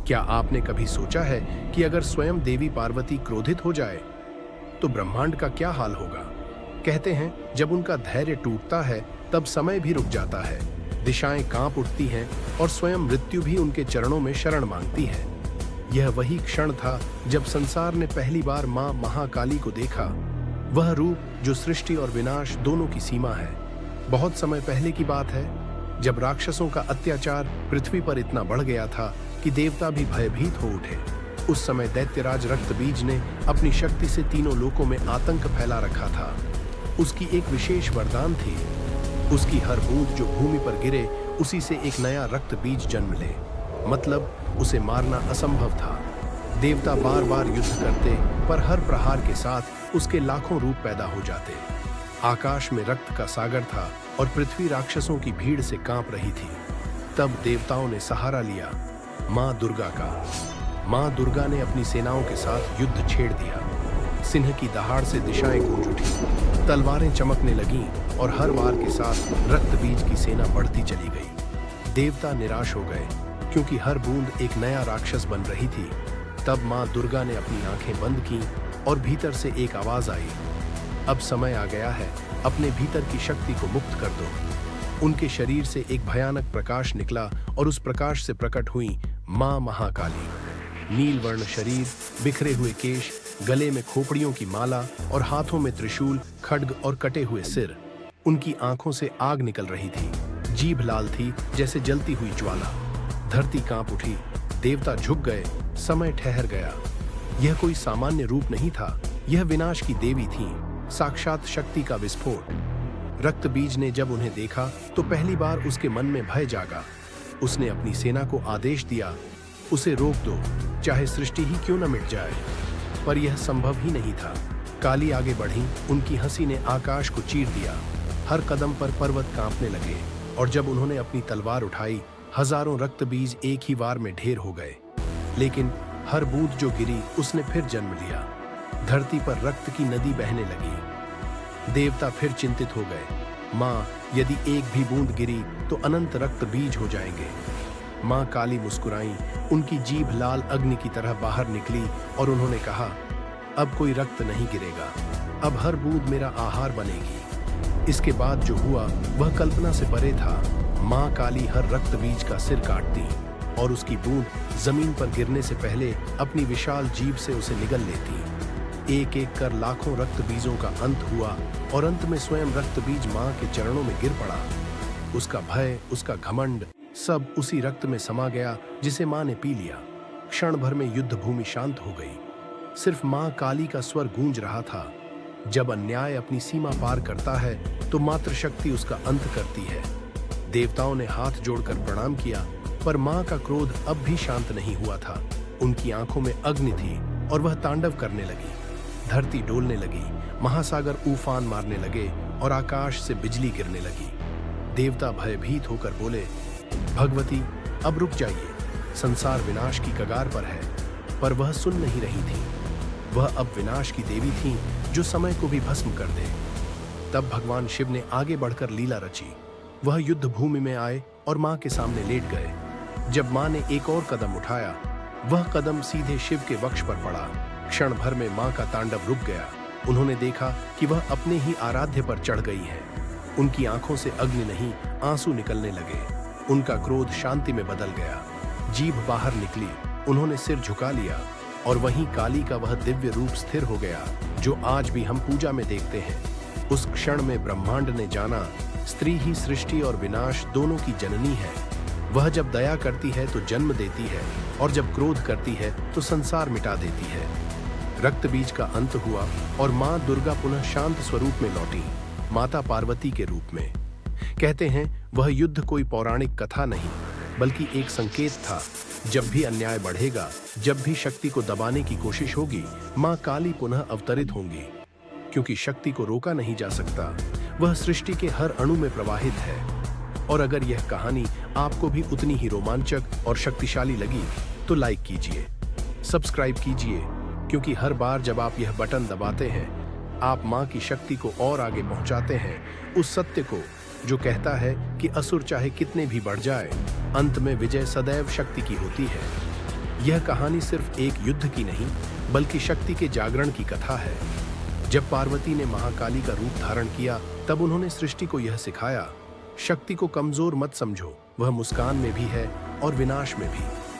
क्या आपने कभी सोचा है कि अगर स्वयं देवी पार्वती क्रोधित हो जाए तो ब्रह्मांड का क्या हाल होगा? कहते हैं जब उनका धैर्य टूटता है तब समय भी रुक जाता है, दिशाएं कांप उठती हैं और स्वयं मृत्यु भी उनके चरणों में शरण मांगती है। यह वही क्षण था जब संसार ने पहली बार मां महाकाली को देखा, वह रूप जो सृष्टि और विनाश दोनों की सीमा है। बहुत समय पहले की बात है, जब राक्षसों का अत्याचार पृथ्वी पर इतना बढ़ गया था कि देवता भी भयभीत हो उठे। उस समय दैत्यराज रक्तबीज ने अपनी शक्ति से तीनों लोकों में आतंक फैला रखा था। उसकी एक विशेष वरदान थी, उसकी हर बूंद जो भूमि पर गिरे उसी से एक नया रक्तबीज जन्म ले, मतलब उसे मारना असंभव था। देवता बार बार युद्ध करते पर हर प्रहार के साथ उसके लाखों रूप पैदा हो जाते। आकाश में रक्त का सागर था और पृथ्वी राक्षसों की भीड़ से कांप रही थी। तब देवताओं ने सहारा लिया मां दुर्गा का। मां दुर्गा ने अपनी सेनाओं के साथ युद्ध छेड़ दिया। सिंह की दहाड़ से दिशाएं गूंज उठी, तलवारें चमकने लगीं और हर वार के साथ रक्तबीज की सेना बढ़ती चली गई। देवता निराश हो गए क्योंकि हर बूंद एक नया राक्षस बन रही थी। तब मां दुर्गा ने अपनी आंखें बंद की और भीतर से एक आवाज आई, अब समय आ गया है, अपने भीतर की शक्ति को मुक्त कर दो। उनके शरीर से एक भयानक प्रकाश निकला और उस प्रकाश से प्रकट हुई मां महाकाली। नील वर्ण शरीर, बिखरे हुए केश, गले में खोपड़ियों की माला और हाथों में त्रिशूल, खड्ग और कटे हुए सिर। उनकी आंखों से आग निकल रही थी, जीभ लाल थी जैसे जलती हुई ज्वाला। धरती कांप उठी, देवता झुक गए, समय ठहर गया। यह कोई सामान्य रूप नहीं था, यह विनाश की देवी थी, साक्षात शक्ति का विस्फोट। रक्तबीज ने जब उन्हें देखा तो पहली बार उसके मन में भय जागा। उसने अपनी सेना को आदेश दिया, उसे रोक दो, चाहे सृष्टि ही क्यों न मिट जाए। पर यह संभव ही नहीं था। काली आगे बढ़ी, उनकी हंसी ने आकाश को चीर दिया। हर कदम पर पर्वत कांपने लगे और जब उन्होंने अपनी तलवार उठाई, हजारों रक्तबीज एक ही वार में ढेर हो गए। लेकिन हर बूंद जो गिरी उसने फिर जन्म लिया। धरती पर रक्त की नदी बहने लगी। देवता फिर चिंतित हो गए, मां यदि एक भी बूंद गिरी तो अनंत रक्त बीज हो जाएंगे। मां काली मुस्कुराई, उनकी जीभ लाल अग्नि की तरह बाहर निकली और उन्होंने कहा, अब कोई रक्त नहीं गिरेगा, अब हर बूंद मेरा आहार बनेगी। इसके बाद जो हुआ वह कल्पना से परे था। मां काली हर रक्त बीज का सिर काटती और उसकी बूंद जमीन पर गिरने से पहले अपनी विशाल जीभ से उसे निगल लेती। एक एक कर लाखों रक्त बीजों का अंत हुआ और अंत में स्वयं रक्त बीज मां के चरणों में गिर पड़ा। उसका भय, उसका घमंड सब उसी रक्त में समा गया जिसे मां ने पी लिया। क्षण भर में युद्ध भूमि शांत हो गई। सिर्फ मां काली का स्वर गूंज रहा था, जब अन्याय अपनी सीमा पार करता है तो मातृशक्ति उसका अंत करती है। देवताओं ने हाथ जोड़कर प्रणाम किया, पर मां का क्रोध अब भी शांत नहीं हुआ था। उनकी आंखों में अग्नि थी और वह तांडव करने लगी। धरती डोलने लगी, महासागर उफान मारने लगे और आकाश से बिजली गिरने लगी। देवता भयभीत होकर बोले, भगवती अब रुक जाइए, संसार विनाश की कगार पर है। पर वह सुन नहीं रही थी। वह अब विनाश की देवी थी जो समय को भी भस्म कर दे। तब भगवान शिव ने आगे बढ़कर लीला रची। वह युद्ध भूमि में आए और मां के सामने लेट गए। जब मां ने एक और कदम उठाया, वह कदम सीधे शिव के वक्ष पर पड़ा। क्षण भर में मां का तांडव रुक गया। उन्होंने देखा कि वह अपने ही आराध्य पर चढ़ गई हैं। उनकी आंखों से अग्नि नहीं, आंसू निकलने लगे। उनका क्रोध शांति में बदल गया। जीभ बाहर निकली, उन्होंने सिर झुका लिया और वहीं काली का वह दिव्य रूप स्थिर हो गया जो आज भी हम पूजा में देखते हैं। उस क्षण में ब्रह्मांड ने जाना, स्त्री ही सृष्टि और विनाश दोनों की जननी है। वह जब दया करती है तो जन्म देती है और जब क्रोध करती है तो संसार मिटा देती है। रक्त बीज का अंत हुआ और मां दुर्गा पुनः शांत स्वरूप में लौटी, माता पार्वती के रूप में। कहते हैं वह युद्ध कोई पौराणिक कथा नहीं, बल्कि एक संकेत था। जब भी अन्याय बढ़ेगा, जब भी शक्ति को दबाने की कोशिश होगी, मां काली पुनः अवतरित होंगी। क्योंकि शक्ति को रोका नहीं जा सकता, वह सृष्टि के हर अणु में प्रवाहित है। और अगर यह कहानी आपको भी उतनी ही रोमांचक और शक्तिशाली लगी तो लाइक कीजिए, सब्सक्राइब कीजिए, क्योंकि हर बार जब आप यह बटन दबाते हैं, आप मां की शक्ति को और आगे पहुंचाते हैं, उस सत्य को जो कहता है कि असुर चाहे कितने भी बढ़ जाए, अंत में विजय सदैव शक्ति की होती है। यह कहानी सिर्फ एक युद्ध की नहीं, बल्कि शक्ति के जागरण की कथा है। जब पार्वती ने महाकाली का रूप धारण किया, तब उन्होंने सृष्टि को यह सिखाया, शक्ति को कमजोर मत समझो, वह मुस्कान में भी है और विनाश में भी।